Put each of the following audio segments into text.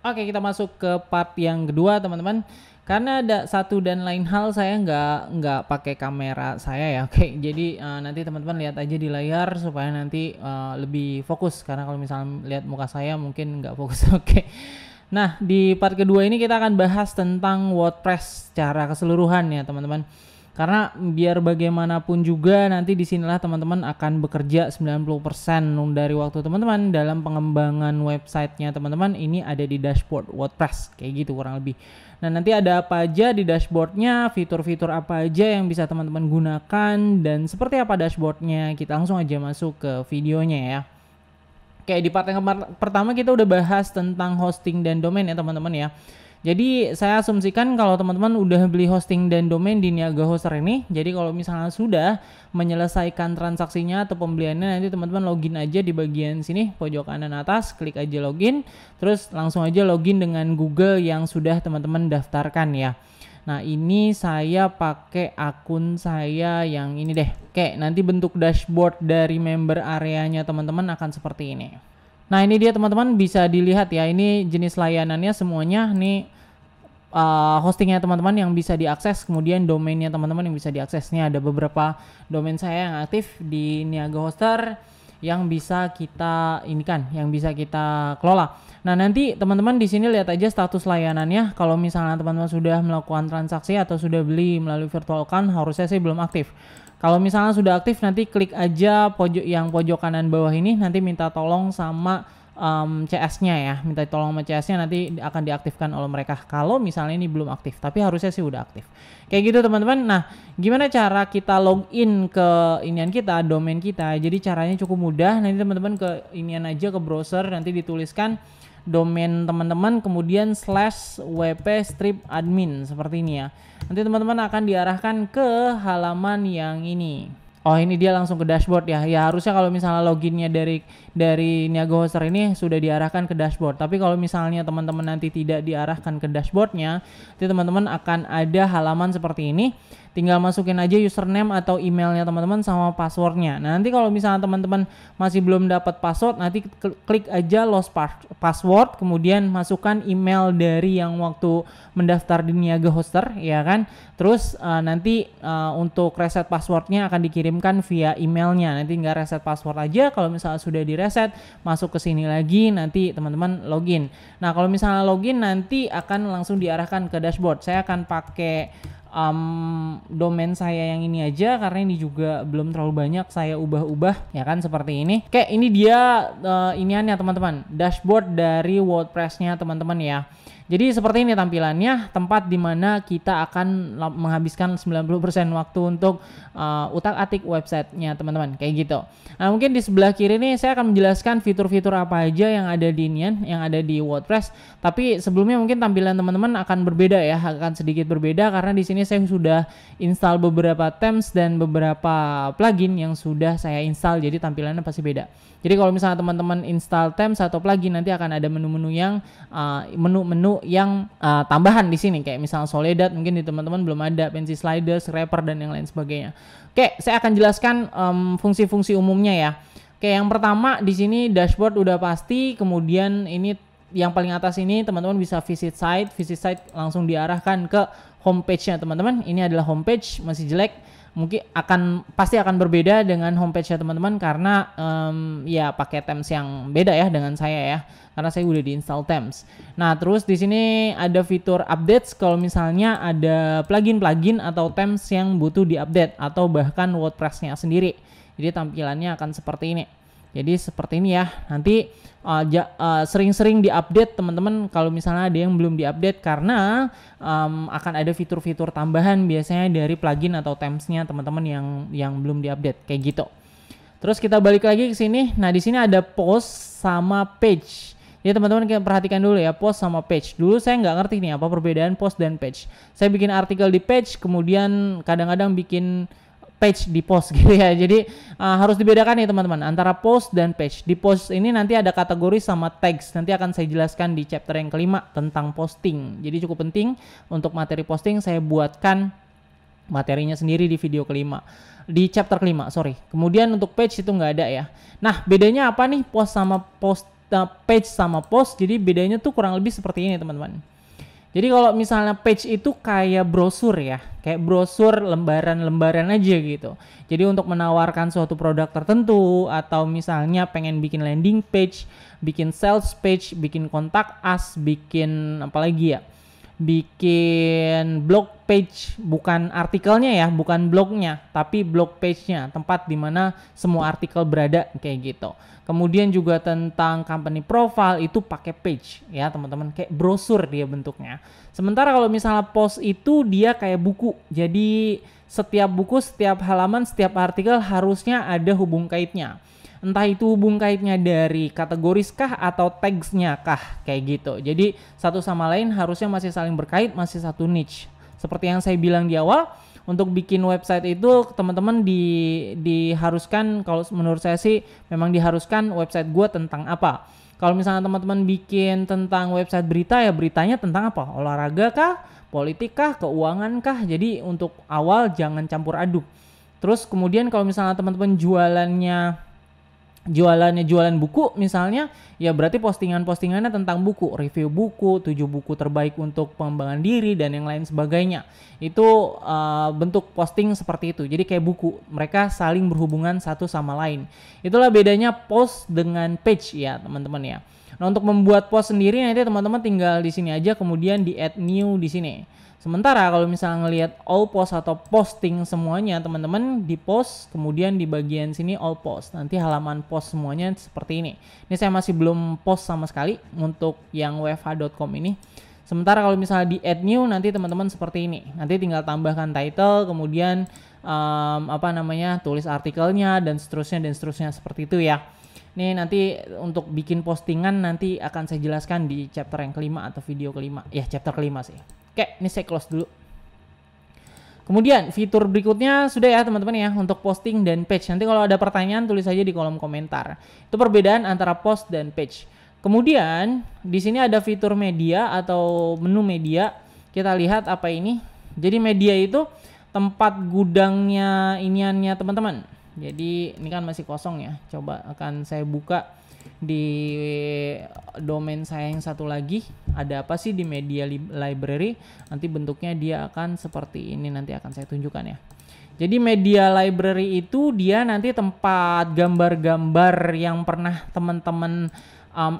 Oke, kita masuk ke part yang kedua, teman-teman. Karena ada satu dan lain hal saya nggak pakai kamera saya ya. Oke, jadi nanti teman-teman lihat aja di layar supaya nanti lebih fokus. Karena kalau misalnya lihat muka saya mungkin nggak fokus. Oke. Nah, di part kedua ini kita akan bahas tentang WordPress secara keseluruhan ya, teman-teman. Karena biar bagaimanapun juga nanti disinilah teman-teman akan bekerja 90% dari waktu teman-teman dalam pengembangan websitenya teman-teman ini ada di dashboard WordPress kayak gitu kurang lebih. Nah, nanti ada apa aja di dashboardnya, fitur-fitur apa aja yang bisa teman-teman gunakan dan seperti apa dashboardnya, kita langsung aja masuk ke videonya ya. Oke, di part yang pertama kita udah bahas tentang hosting dan domain ya teman-teman ya. Jadi saya asumsikan kalau teman-teman udah beli hosting dan domain di Niaga Hoster ini, jadi kalau misalnya sudah menyelesaikan transaksinya atau pembeliannya, nanti teman-teman login aja di bagian sini pojok kanan atas, klik aja login, terus langsung aja login dengan Google yang sudah teman-teman daftarkan ya. Nah, ini saya pakai akun saya yang ini deh. Oke, nanti bentuk dashboard dari member areanya teman-teman akan seperti ini. Nah, ini dia teman-teman, bisa dilihat ya, ini jenis layanannya semuanya nih, hostingnya teman-teman yang bisa diakses, kemudian domainnya teman-teman yang bisa diakses. Ini ada beberapa domain saya yang aktif di Niaga Hoster yang bisa kita yang bisa kita kelola. Nah, nanti teman-teman di sini lihat aja status layanannya. Kalau misalnya teman-teman sudah melakukan transaksi atau sudah beli melalui virtual account, harusnya sih belum aktif. Kalau misalnya sudah aktif, nanti klik aja pojok kanan bawah ini, nanti minta tolong sama CS-nya ya, minta tolong sama CS-nya, nanti akan diaktifkan oleh mereka kalau misalnya ini belum aktif, tapi harusnya sih udah aktif. Kayak gitu teman-teman. Nah, gimana cara kita login ke kita, domain kita? Jadi caranya cukup mudah, nanti teman-teman ke aja ke browser, nanti dituliskan domain teman-teman, kemudian /wp-admin seperti ini ya. Nanti teman-teman akan diarahkan ke halaman yang ini. Oh, ini dia langsung ke dashboard ya. Ya, harusnya kalau misalnya loginnya dari Niaga Hoster ini sudah diarahkan ke dashboard. Tapi kalau misalnya teman-teman nanti tidak diarahkan ke dashboardnya, nanti teman-teman akan ada halaman seperti ini. Tinggal masukin aja username atau emailnya teman-teman sama passwordnya. Nah, nanti kalau misalnya teman-teman masih belum dapat password, nanti klik aja lost password, kemudian masukkan email dari yang waktu mendaftar di Niaga Hoster, ya kan? Terus nanti untuk reset passwordnya akan dikirimkan via emailnya. Nanti nggak reset password aja. Kalau misalnya sudah direset, masuk ke sini lagi, nanti teman-teman login. Nah, kalau misalnya login nanti akan langsung diarahkan ke dashboard. Saya akan pakai domain saya yang ini aja karena ini juga belum terlalu banyak saya ubah-ubah ya kan, seperti ini. Oke, ini dia iniannya teman-teman, dashboard dari WordPress-nya teman-teman ya. Jadi seperti ini tampilannya, tempat dimana kita akan menghabiskan 90% waktu untuk utak-atik websitenya teman-teman, kayak gitu. Nah, mungkin di sebelah kiri nih saya akan menjelaskan fitur-fitur apa aja yang ada di yang ada di WordPress. Tapi sebelumnya mungkin tampilan teman-teman akan berbeda ya, akan sedikit berbeda karena di sini saya sudah install beberapa themes dan beberapa plugin yang sudah saya install, jadi tampilannya pasti beda. Jadi kalau misalnya teman-teman install themes atau plugin, nanti akan ada menu-menu yang menu-menu yang tambahan di sini, kayak misalnya Soledad mungkin di teman-teman belum ada, Fancy Sliders, Wrapper dan yang lain sebagainya. Oke, saya akan jelaskan fungsi-fungsi umumnya ya. Oke, yang pertama di sini dashboard udah pasti, kemudian ini yang paling atas ini teman-teman bisa visit site langsung diarahkan ke homepage-nya teman-teman. Ini adalah homepage, masih jelek. Mungkin pasti akan berbeda dengan homepage-nya teman-teman karena ya pakai themes yang beda ya dengan saya ya, karena saya udah diinstal themes. Nah, terus di sini ada fitur updates kalau misalnya ada plugin atau themes yang butuh diupdate atau bahkan WordPress-nya sendiri. Jadi tampilannya akan seperti ini. Jadi seperti ini ya. Nanti sering-sering diupdate teman-teman kalau misalnya ada yang belum diupdate, karena akan ada fitur-fitur tambahan biasanya dari plugin atau themes-nya teman-teman yang belum diupdate kayak gitu. Terus kita balik lagi ke sini. Nah, di sini ada post sama page. Ya teman-teman, kita perhatikan dulu ya, post sama page. Dulu saya nggak ngerti nih apa perbedaan post dan page. Saya bikin artikel di page, kemudian kadang-kadang bikin page di post gitu ya. Jadi harus dibedakan nih teman-teman antara post dan page. Di post ini nanti ada kategori sama tags. Nanti akan saya jelaskan di chapter yang kelima tentang posting. Jadi cukup penting untuk materi posting, saya buatkan materinya sendiri di video kelima. Di chapter kelima, sorry. Kemudian untuk page itu nggak ada ya. Nah, bedanya apa nih post sama post page sama post. Jadi bedanya tuh kurang lebih seperti ini teman-teman. Jadi kalau misalnya page itu kayak brosur ya, kayak brosur lembaran-lembaran aja gitu. Jadi untuk menawarkan suatu produk tertentu, atau misalnya pengen bikin landing page, bikin sales page, bikin kontak us, bikin apalagi ya, bikin blog page, bukan artikelnya ya, bukan blognya, tapi blog page-nya, tempat dimana semua artikel berada kayak gitu. Kemudian juga tentang company profile itu pakai page ya teman-teman, kayak brosur dia bentuknya. Sementara kalau misalnya post itu dia kayak buku. Jadi setiap buku, setiap halaman, setiap artikel harusnya ada hubung kaitnya. Entah itu hubung kaitnya dari kategoris kah atau tagsnya kah kayak gitu. Jadi satu sama lain harusnya masih saling berkait, masih satu niche. Seperti yang saya bilang di awal, untuk bikin website itu teman-teman diharuskan, kalau menurut saya sih memang diharuskan website gue tentang apa. Kalau misalnya teman-teman bikin tentang website berita, ya beritanya tentang apa? Olahraga kah? Politik kah? Keuangan kah? Jadi untuk awal jangan campur aduk. Terus kemudian kalau misalnya teman-teman jualan buku misalnya, ya berarti postingannya tentang buku, review buku, 7 buku terbaik untuk pengembangan diri dan yang lain sebagainya. Itu bentuk posting seperti itu. Jadi kayak buku, mereka saling berhubungan satu sama lain. Itulah bedanya post dengan page ya teman-teman ya. Nah, untuk membuat post sendiri nanti teman-teman tinggal di sini aja, kemudian di add new di sini. Sementara kalau misalnya ngelihat all post atau posting semuanya, teman-teman di post, kemudian di bagian sini all post. Nanti halaman post semuanya seperti ini. Ini saya masih belum post sama sekali untuk yang wfh.com ini. Sementara kalau misalnya di add new nanti teman-teman seperti ini. Nanti tinggal tambahkan title, kemudian tulis artikelnya dan seterusnya seperti itu ya. Ini nanti untuk bikin postingan nanti akan saya jelaskan di chapter yang kelima atau video kelima. Ya, chapter kelima sih. Oke, ini saya close dulu. Kemudian fitur berikutnya sudah ya teman-teman ya, untuk posting dan page. Nanti kalau ada pertanyaan tulis aja di kolom komentar. Itu perbedaan antara post dan page. Kemudian di sini ada fitur media atau menu media. Kita lihat apa ini. Jadi media itu tempat gudangnya iniannya teman-teman. Jadi ini kan masih kosong ya. Coba akan saya buka di domain saya yang satu lagi. Ada apa sih di media library? Nanti bentuknya dia akan seperti ini, nanti akan saya tunjukkan ya. Jadi media library itu dia nanti tempat gambar-gambar yang pernah teman-teman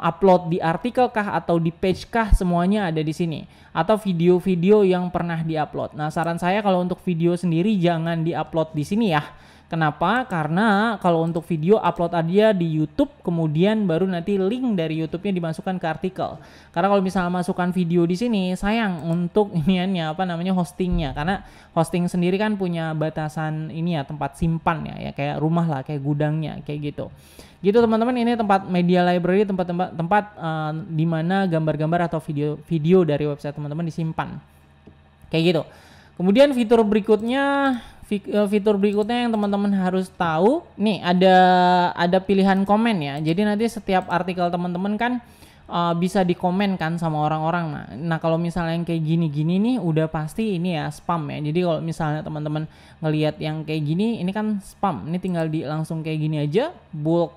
upload di artikel kah atau di page kah, semuanya ada di sini. Atau video-video yang pernah diupload. Nah, saran saya kalau untuk video sendiri jangan diupload di sini ya. Kenapa? Karena kalau untuk video upload aja di YouTube, kemudian baru nanti link dari YouTube-nya dimasukkan ke artikel. Karena kalau misalnya masukkan video di sini, sayang untuk hostingnya. Karena hosting sendiri kan punya batasan ini ya, tempat simpan ya, kayak rumah lah, kayak gudangnya, kayak gitu. Gitu teman-teman, ini tempat media library, tempat di mana gambar-gambar atau video dari website teman-teman disimpan. Kayak gitu. Kemudian fitur berikutnya yang teman-teman harus tahu, nih ada pilihan komen ya. Jadi nanti setiap artikel teman-teman kan bisa dikomen kan sama orang-orang. Nah kalau misalnya yang kayak gini-gini nih udah pasti ini ya spam ya. Jadi kalau misalnya teman-teman ngelihat yang kayak gini, ini kan spam. Ini tinggal langsung kayak gini aja, bulk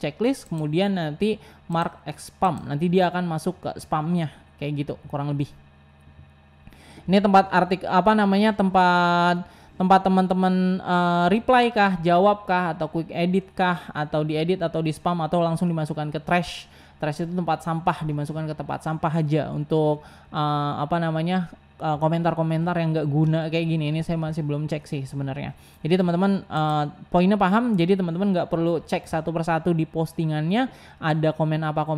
checklist, kemudian nanti mark as spam. Nanti dia akan masuk ke spamnya kayak gitu kurang lebih. Ini tempat tempat teman-teman reply kah, jawab kah, atau quick edit kah, atau diedit atau di spam, atau langsung dimasukkan ke trash. Trash itu tempat sampah, dimasukkan ke tempat sampah aja untuk komentar-komentar yang nggak guna kayak gini. Ini saya masih belum cek sih sebenarnya. Jadi teman-teman poinnya paham. Jadi teman-teman nggak perlu cek satu persatu di postingannya ada komen apa,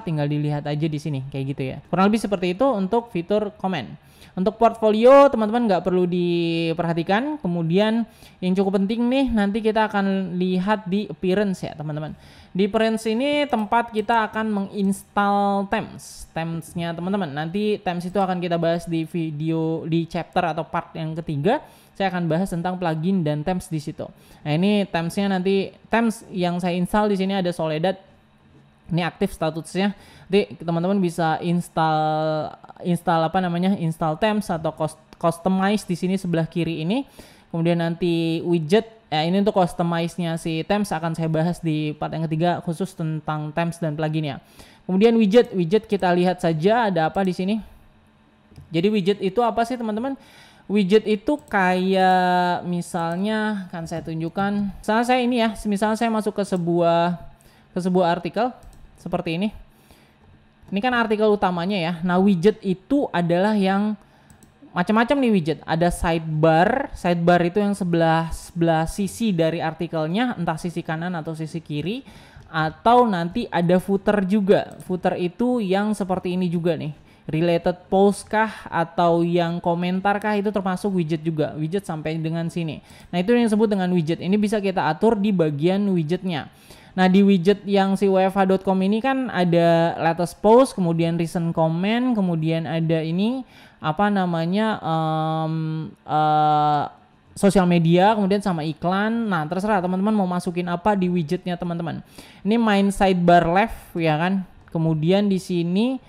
tinggal dilihat aja di sini kayak gitu ya. Kurang lebih seperti itu untuk fitur komen. Untuk portfolio teman-teman nggak perlu diperhatikan. Kemudian yang cukup penting nih, nanti kita akan lihat di appearance ya teman-teman. Di appearance ini tempat kita akan menginstal Themes-nya teman-teman. Nanti Themes itu akan kita bahas di video, di chapter atau part yang ketiga. Saya akan bahas tentang plugin dan Themes di situ. Nah ini Themes-nya nanti, Themes yang saya install di sini ada Soledad. Ini aktif statusnya. Jadi teman-teman bisa install Themes atau customize di sini sebelah kiri ini. Kemudian nanti widget Ya, ini untuk customize-nya si themes akan saya bahas di part yang ketiga khusus tentang themes dan plugin-nya. Kemudian widget kita lihat saja ada apa di sini. Jadi widget itu apa sih teman-teman? Widget itu kayak misalnya kan saya tunjukkan. Misalnya saya ini ya, misalnya saya masuk ke sebuah artikel seperti ini. Ini kan artikel utamanya ya. Nah, widget itu adalah yang macam-macam nih widget. Ada sidebar. Sidebar itu yang sebelah sisi dari artikelnya, entah sisi kanan atau sisi kiri. Atau nanti ada footer juga. Footer itu yang seperti ini juga nih. Related post kah atau yang komentar kah, itu termasuk widget juga. Widget sampai dengan sini. Nah, itu yang disebut dengan widget. Ini bisa kita atur di bagian widgetnya. Nah, di widget yang si wfh.com ini kan ada latest post, kemudian recent comment, kemudian ada ini apa namanya sosial media, kemudian sama iklan. Nah, terserah teman-teman mau masukin apa di widgetnya teman-teman. Ini main sidebar left ya kan. Kemudian di sini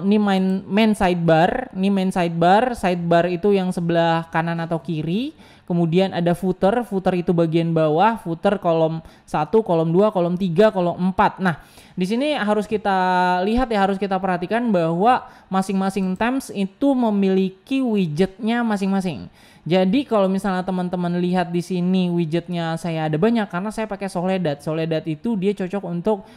ini main sidebar. Ini main sidebar. Sidebar itu yang sebelah kanan atau kiri. Kemudian ada footer. Footer itu bagian bawah. Footer kolom 1, kolom 2, kolom 3, kolom 4. Nah, di sini harus kita lihat ya, harus kita perhatikan bahwa masing-masing themes itu memiliki widgetnya masing-masing. Jadi kalau misalnya teman-teman lihat di sini widgetnya saya ada banyak karena saya pakai Soledad. Soledad itu dia cocok untuk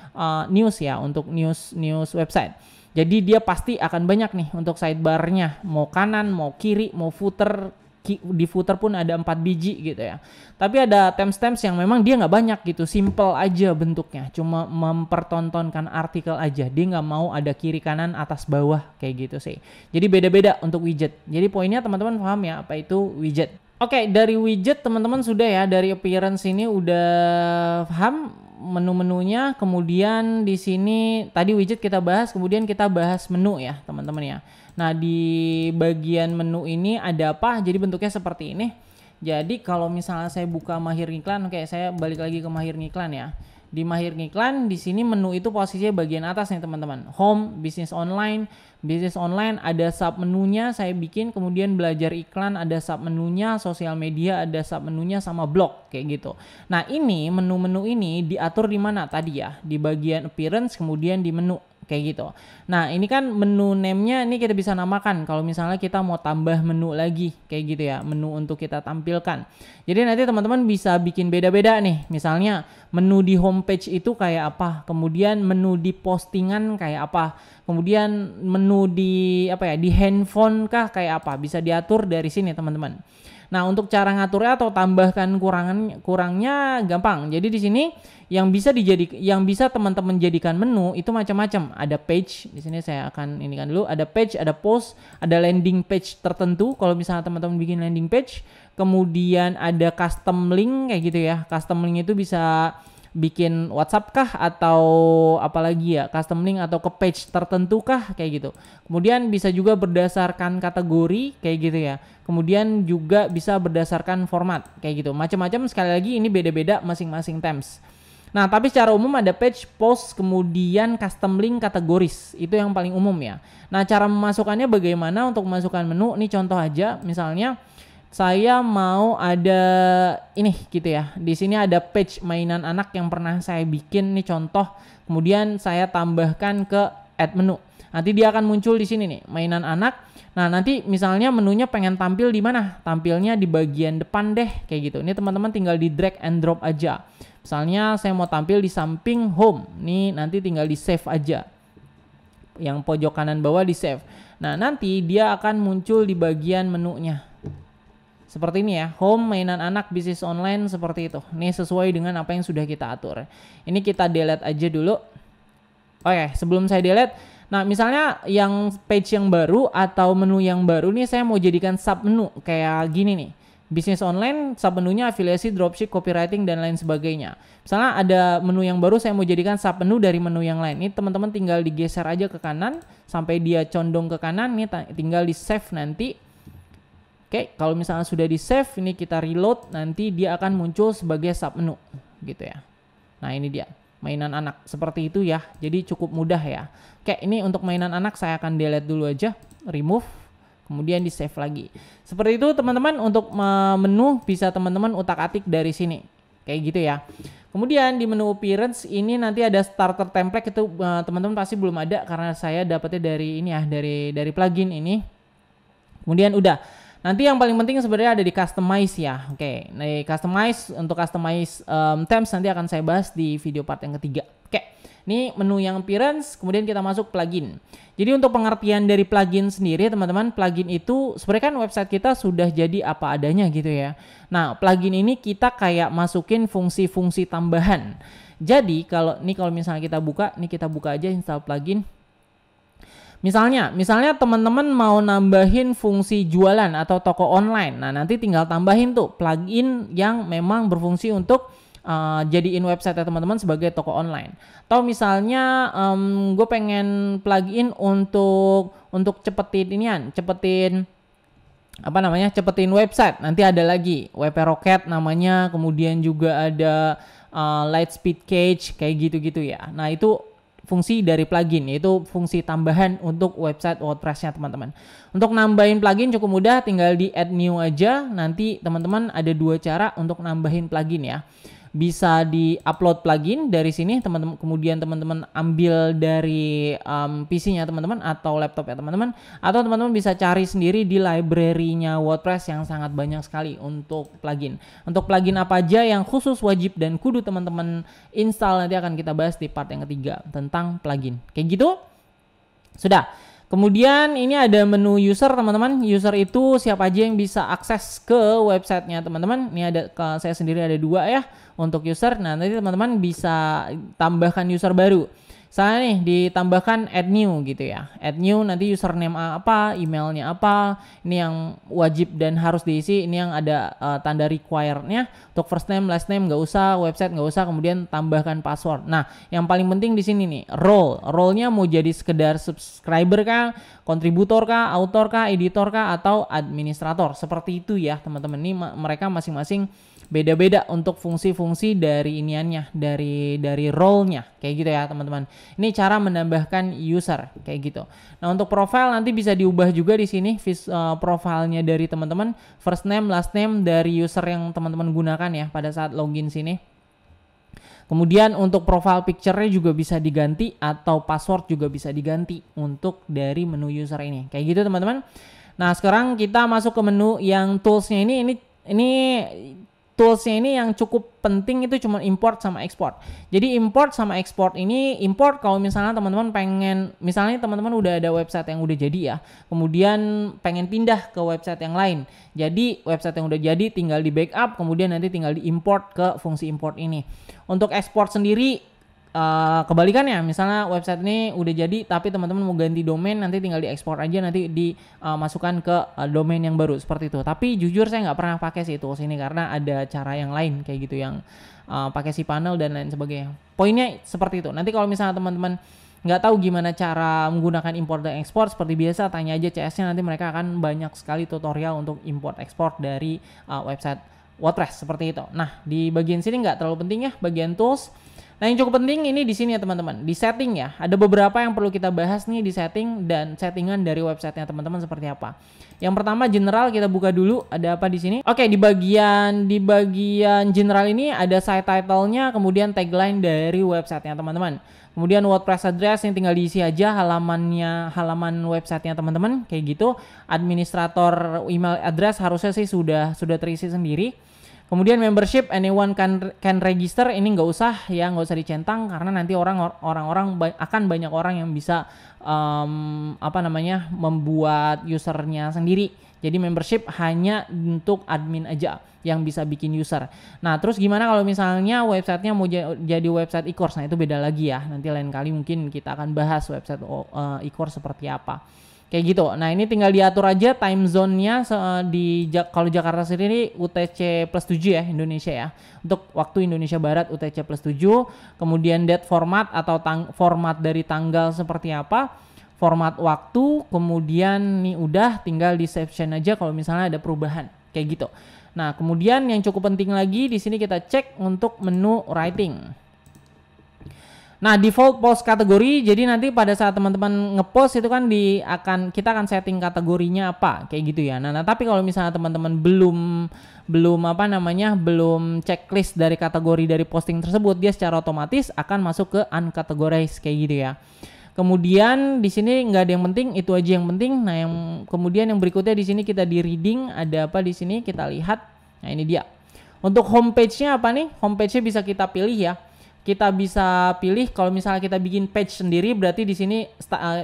news ya, untuk news website. Jadi dia pasti akan banyak nih untuk sidebarnya, mau kanan, mau kiri, mau footer. Di footer pun ada 4 biji gitu ya. Tapi ada themes yang memang dia nggak banyak gitu, simple aja bentuknya, cuma mempertontonkan artikel aja. Dia nggak mau ada kiri kanan atas bawah kayak gitu sih. Jadi beda-beda untuk widget. Jadi poinnya teman-teman paham ya apa itu widget. Oke, dari widget teman-teman sudah ya, dari appearance ini udah paham menu-menunya. Kemudian di sini tadi widget kita bahas, kemudian kita bahas menu ya teman-teman ya. Nah, di bagian menu ini ada apa? Jadi bentuknya seperti ini. Jadi kalau misalnya saya buka Mahir Ngiklan, oke, saya balik lagi ke Mahir Ngiklan ya. Di Mahir Ngiklan di sini menu itu posisinya bagian atas nih teman-teman. Home, bisnis online. Bisnis online ada sub menunya saya bikin, kemudian belajar iklan ada sub menunya, sosial media ada sub menunya, sama blog kayak gitu. Nah, ini menu-menu ini diatur di mana tadi ya? Di bagian appearance, kemudian di menu kayak gitu. Nah, ini kan menu name-nya ini kita bisa namakan kalau misalnya kita mau tambah menu lagi kayak gitu ya, menu untuk kita tampilkan. Jadi nanti teman-teman bisa bikin beda-beda nih. Misalnya menu di homepage itu kayak apa, kemudian menu di postingan kayak apa, kemudian menu di apa ya, di handphone kah kayak apa, bisa diatur dari sini teman-teman. Nah, untuk cara ngaturnya atau tambahkan kurangnya gampang. Jadi di sini yang bisa teman-teman jadikan menu itu macam-macam. Ada page, di sini saya akan inikan dulu. Ada page, ada post, ada landing page tertentu. Kalau misalnya teman-teman bikin landing page, kemudian ada custom link kayak gitu ya. Custom link itu bisa bikin WhatsApp kah atau apalagi ya, custom link atau ke page tertentu kah kayak gitu. Kemudian bisa juga berdasarkan kategori kayak gitu ya. Kemudian juga bisa berdasarkan format kayak gitu. Macam-macam, sekali lagi ini beda-beda masing-masing themes. Nah, tapi secara umum ada page, post, kemudian custom link, kategoris. Itu yang paling umum ya. Nah, cara memasukkannya bagaimana untuk memasukkan menu? Ini contoh aja, misalnya saya mau ada ini gitu ya. Di sini ada page mainan anak yang pernah saya bikin, nih contoh. Kemudian saya tambahkan ke add menu. Nanti dia akan muncul di sini nih, mainan anak. Nah, nanti misalnya menunya pengen tampil di mana? Tampilnya di bagian depan deh kayak gitu. Ini teman-teman tinggal di drag and drop aja. Misalnya saya mau tampil di samping home. Nih nanti tinggal di save aja. Yang pojok kanan bawah di save. Nah, nanti dia akan muncul di bagian menunya. Seperti ini ya, home, mainan anak, bisnis online, seperti itu. Ini sesuai dengan apa yang sudah kita atur. Ini kita delete aja dulu. Oke, sebelum saya delete, nah misalnya yang page yang baru atau menu yang baru nih saya mau jadikan sub menu kayak gini nih. Bisnis online, sub menunya afiliasi, dropship, copywriting, dan lain sebagainya. Misalnya ada menu yang baru saya mau jadikan sub menu dari menu yang lain. Ini teman-teman tinggal digeser aja ke kanan sampai dia condong ke kanan. Ini tinggal di save nanti. Oke, kalau misalnya sudah di save, ini kita reload, nanti dia akan muncul sebagai sub menu gitu ya. Nah, ini dia mainan anak seperti itu ya. Jadi cukup mudah ya. Oke, ini untuk mainan anak saya akan delete dulu aja, remove. kemudian di save lagi. Seperti itu teman-teman, untuk menu bisa teman-teman utak-atik dari sini kayak gitu ya. Kemudian di menu appearance ini nanti ada starter template, itu teman-teman pasti belum ada karena saya dapetnya dari ini ya, dari plugin ini. Kemudian udah, nanti yang paling penting sebenarnya ada di customize ya. Oke, nah customize, untuk customize themes nanti akan saya bahas di video part yang ketiga. Oke, ini menu yang appearance, kemudian kita masuk plugin. Jadi untuk pengertian dari plugin sendiri teman-teman, plugin itu sebenarnya kan website kita sudah jadi apa adanya gitu ya. Nah, plugin ini kita kayak masukin fungsi-fungsi tambahan. Jadi kalau misalnya kita buka, kita buka aja install plugin. Misalnya teman-teman mau nambahin fungsi jualan atau toko online. Nah, nanti tinggal tambahin tuh plugin yang memang berfungsi untuk jadiin website teman-teman sebagai toko online. Atau misalnya gue pengen plugin untuk cepetin website. Nanti ada lagi WP Rocket namanya, kemudian juga ada Lightspeed Cache kayak gitu-gitu ya. Nah, itu fungsi dari plugin, yaitu fungsi tambahan untuk website WordPress-nya teman-teman. Untuk nambahin plugin cukup mudah, tinggal di add new aja. Nanti teman-teman ada 2 cara untuk nambahin plugin ya. Bisa di-upload plugin dari sini teman-teman, kemudian teman-teman ambil dari PC-nya teman-teman atau laptop ya teman-teman, atau teman-teman bisa cari sendiri di library-nya WordPress yang sangat banyak sekali untuk plugin. Untuk plugin apa aja yang khusus wajib dan kudu teman-teman install, nanti akan kita bahas di part yang ketiga tentang plugin. Kayak gitu. Sudah. Kemudian ini ada menu user teman-teman. User itu siapa aja yang bisa akses ke websitenya teman-teman. Ini ada, saya sendiri ada 2 ya untuk user. Nah, nanti teman-teman bisa tambahkan user baru. Saya nih ditambahkan add new gitu ya. Add new, nanti username apa, emailnya apa. Ini yang wajib dan harus diisi. Ini yang ada tanda required-nya. Untuk first name, last name nggak usah, website nggak usah, kemudian tambahkan password. Nah, yang paling penting di sini nih, role-nya mau jadi sekedar subscriber kah, kontributor kah, author kah, editor kah, atau administrator. Seperti itu ya teman-teman. Ini mereka masing-masing beda-beda untuk fungsi-fungsi dari iniannya, dari role-nya kayak gitu ya teman-teman. Ini cara menambahkan user kayak gitu. Nah, untuk profile nanti bisa diubah juga di sini profilnya dari teman-teman, first name, last name dari user yang teman-teman gunakan ya pada saat login sini. Kemudian untuk profile picture-nya juga bisa diganti atau password juga bisa diganti untuk dari menu user ini. Kayak gitu teman-teman. Nah, sekarang kita masuk ke menu yang tools-nya ini tools-nya ini yang cukup penting itu cuma import sama export. Jadi import sama export ini, import kalau misalnya teman-teman pengen, misalnya teman-teman udah ada website yang udah jadi ya, kemudian pengen pindah ke website yang lain. Jadi website yang udah jadi tinggal di backup, kemudian nanti tinggal di import ke fungsi import ini. Untuk export sendiri, kebalikannya, misalnya website ini udah jadi tapi teman-teman mau ganti domain, nanti tinggal diekspor aja, nanti dimasukkan ke domain yang baru seperti itu. Tapi jujur saya nggak pernah pakai sih tools ini karena ada cara yang lain kayak gitu yang pakai cPanel dan lain sebagainya. Poinnya seperti itu. Nanti kalau misalnya teman-teman nggak tahu gimana cara menggunakan import dan export, seperti biasa tanya aja CS-nya, nanti mereka akan banyak sekali tutorial untuk import export dari website WordPress seperti itu. Nah, di bagian sini nggak terlalu penting ya, bagian tools. Nah, yang cukup penting ini di sini ya teman-teman, di setting ya. Ada beberapa yang perlu kita bahas nih di setting dan settingan dari websitenya teman-teman seperti apa. Yang pertama general, kita buka dulu ada apa di sini. Oke, di bagian general ini ada site title-nya, kemudian tagline dari websitenya teman-teman. Kemudian WordPress address yang tinggal diisi aja halaman websitenya teman-teman kayak gitu. Administrator email address harusnya sih sudah terisi sendiri. Kemudian membership, anyone can register, ini nggak usah dicentang karena nanti orang-orang akan banyak orang yang bisa membuat usernya sendiri. Jadi membership hanya untuk admin aja yang bisa bikin user. Nah, terus gimana kalau misalnya websitenya mau jadi website e-course? Nah, itu beda lagi ya. Nanti lain kali mungkin kita akan bahas website e-course seperti apa. Kayak gitu. Nah, ini tinggal diatur aja time zone-nya kalau Jakarta sendiri UTC plus 7 ya, Indonesia ya. Untuk waktu Indonesia Barat UTC plus 7. Kemudian date format atau format dari tanggal seperti apa. Format waktu, kemudian nih udah tinggal di save aja kalau misalnya ada perubahan. Kayak gitu. Nah, kemudian yang cukup penting lagi di sini kita cek untuk menu writing. Nah, default post kategori, jadi nanti pada saat teman-teman ngepost itu kan kita akan setting kategorinya apa, kayak gitu ya. Nah, tapi kalau misalnya teman-teman belum checklist dari kategori dari posting tersebut, dia secara otomatis akan masuk ke uncategorized kayak gitu ya. Kemudian di sini nggak ada yang penting, itu aja yang penting. Nah, kemudian yang berikutnya di sini kita di reading, ada apa di sini kita lihat. Nah, ini dia. Untuk homepage-nya apa nih? Homepage-nya bisa kita pilih ya. Kita bisa pilih kalau misalnya kita bikin page sendiri, berarti di sini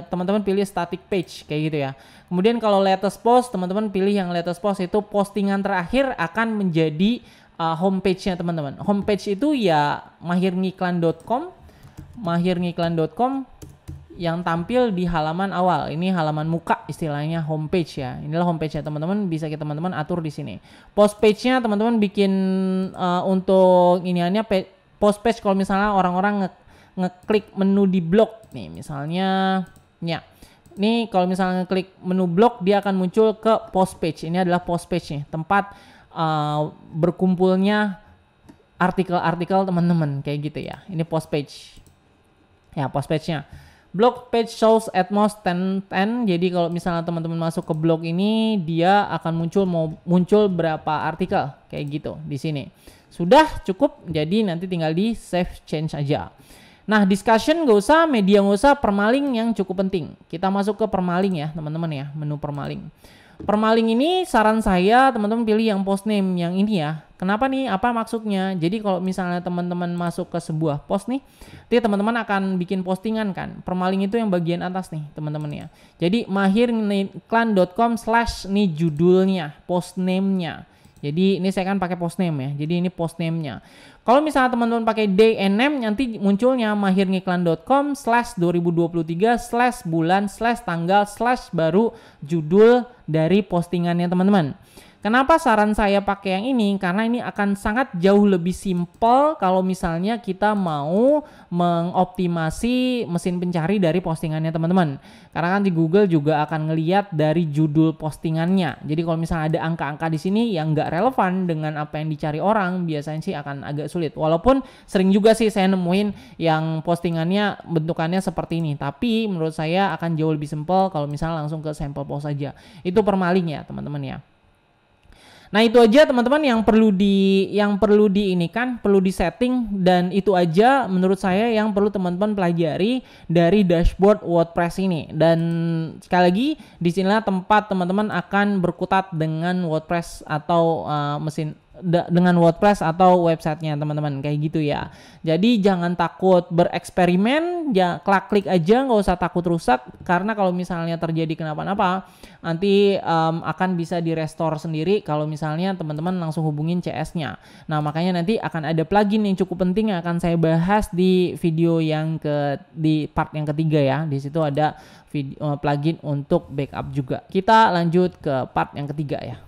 teman-teman pilih static page kayak gitu ya. Kemudian kalau latest post, teman-teman pilih yang latest post, itu postingan terakhir akan menjadi homepage-nya teman-teman. Homepage itu ya mahirngiklan.com yang tampil di halaman awal. Ini halaman muka istilahnya, homepage ya. Inilah homepage-nya teman-teman, bisa teman-teman atur di sini. Post page-nya teman-teman bikin untuk iniannya post page kalau misalnya orang-orang ngeklik menu di blog nih misalnya ya. Nih kalau misalnya ngeklik menu blog, dia akan muncul ke post page. Ini adalah post page nih, tempat berkumpulnya artikel-artikel teman-teman kayak gitu ya. Ini post page. Ya, post page-nya. Blog page shows at most 10. Jadi kalau misalnya teman-teman masuk ke blog ini, dia akan muncul berapa artikel kayak gitu di sini. Sudah cukup, jadi nanti tinggal di save change aja. Nah, discussion nggak usah, media nggak usah, permaling yang cukup penting. Kita masuk ke permaling ya teman-teman ya, menu permaling. Permaling ini saran saya teman-teman pilih yang post name yang ini ya. Kenapa nih? Apa maksudnya? Jadi kalau misalnya teman-teman masuk ke sebuah post nih, nanti teman-teman akan bikin postingan kan. Permaling itu yang bagian atas nih teman-teman ya. Jadi mahirngiklan.com/ nih judulnya, post name-nya. Jadi ini saya kan pakai post name ya. Jadi ini post name-nya. Kalau misalnya teman-teman pakai day and name, nanti munculnya mahirngiklan.com/ 2023 /bulan /tanggal /baru judul dari postingannya teman-teman. Kenapa saran saya pakai yang ini? Karena ini akan sangat jauh lebih simpel kalau misalnya kita mau mengoptimasi mesin pencari dari postingannya teman-teman. Karena kan di Google juga akan ngelihat dari judul postingannya. Jadi kalau misalnya ada angka-angka di sini yang nggak relevan dengan apa yang dicari orang, biasanya sih akan agak sulit. Walaupun sering juga sih saya nemuin yang postingannya bentukannya seperti ini. Tapi menurut saya akan jauh lebih simpel kalau misalnya langsung ke sampel post aja. Itu permaling ya teman-teman ya. Nah, itu aja teman-teman yang perlu perlu disetting, dan itu aja menurut saya yang perlu teman-teman pelajari dari dashboard WordPress ini. Dan sekali lagi di sinilah tempat teman-teman akan berkutat dengan WordPress atau dengan WordPress atau websitenya teman-teman kayak gitu ya. Jadi jangan takut bereksperimen, ya klik aja, nggak usah takut rusak, karena kalau misalnya terjadi kenapa-napa nanti akan bisa di-restore sendiri kalau misalnya teman-teman langsung hubungin CS-nya. Nah, makanya nanti akan ada plugin yang cukup penting yang akan saya bahas di video di part yang ketiga ya. Di situ ada plugin untuk backup juga. Kita lanjut ke part yang ketiga ya.